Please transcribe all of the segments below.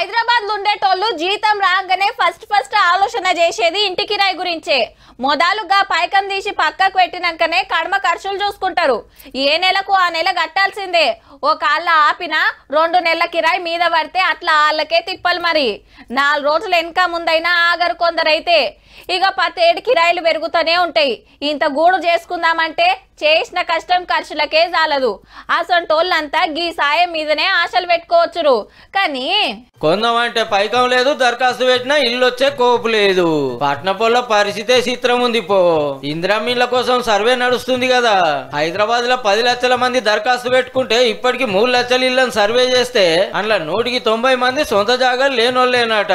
హైదరాబాద్ లో ఉండేటోళ్ళు జీతం రాగానే ఫస్ట్ ఆలోచన చేసేది ఇంటి కిరాయి గురించే. మొదలుగా పైకం తీసి పక్కకు పెట్టినాకనే కడమ ఖర్చులు చూసుకుంటారు. ఏ నెలకు ఆ నెల కట్టాల్సిందే. ఓ కాళ్ళ ఆపిన 2 నెలల కిరాయి మీద పడితే అట్లా వాళ్ళకే తిప్పలు. మరి 4 రోజులు వెనక ముందైనా ఆగరు కొందరైతే. ఇక ప్రతి కిరాయిలు పెరుగుతూనే ఉంటాయి. ఇంత గూడు చేసుకుందామంటే చేసిన కష్టం ఖర్చులకే చాలదు. అసంటోళ్ళంతా గీ సాయం మీదనే ఆశలు పెట్టుకోవచ్చురు. కానీ కొందామంటే పైకం లేదు, దరఖాస్తు పెట్టినా ఇల్లు వచ్చే కోపు లేదు. పట్నపొల్ల పరిస్థితే చిత్రం ఉంది. పో ఇందిరామిళ్ళ కోసం సర్వే నడుస్తుంది కదా. హైదరాబాద్ లో 10 లక్షల మంది దరఖాస్తు పెట్టుకుంటే ఇప్పటికి 3 లక్షల ఇళ్లను సర్వే చేస్తే అందులో 190 మంది సొంత జాగాలు లేనోళ్ళేనట.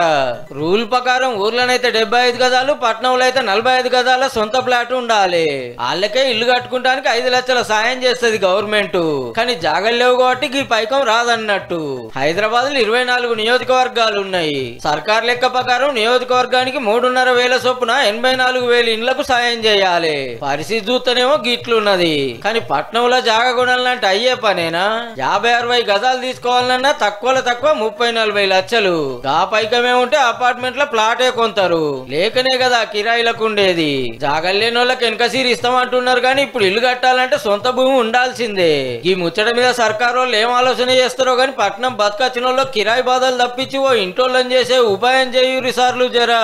రూల్ ప్రకారం ఊర్లోనైతే 75 గజాలు, పట్నంలో అయితే 45 గజాల సొంత ప్లాట్ ఉండాలి. వాళ్ళకే ఇల్లు కట్టుకుంటానికి 5 లక్షల సాయం చేస్తుంది గవర్నమెంట్. కానీ జాగాలు లేవు కాబట్టి ఈ పైకం రాదన్నట్టు. హైదరాబాద్ లో 24 నియోజకవర్గాలు ఉన్నాయి. సర్కార్ లెక్క ప్రకారం నియోజకవర్గానికి 3,500 చొప్పున 84,000 ఇండ్లకు సాయం చేయాలి. పరిస్థితి చూస్తేనేమో గిట్లున్నది. కానీ పట్నంలో జాగా కొనాలంటే అయ్యే పనేనా? 50-60 గజాలు తీసుకోవాలన్నా తక్కువలో తక్కువ 30-40 లక్షలు. ఆ పైకమే ఉంటే అపార్ట్మెంట్ లో ప్లాటే కొంటారు. లేకనే కదా కిరాయిలకు ఉండేది. జాగాలు లేని వాళ్ళకి వెనకసీరి ఇస్తామంటున్నారు. కానీ ఇప్పుడు ఇల్లు కట్టాలంటే సొంత భూమి ఉండాల్సిందే. ఈ ముచ్చట మీద సర్కారు వాళ్ళు ఏం ఆలోచన చేస్తారో గాని పట్నం బతకచ్చిన వాళ్ళు కిరాయి బాధలు తప్పించి ఓ ఇంటోళ్ళని చేసే ఉపాయం చేయురి సార్లు జరా.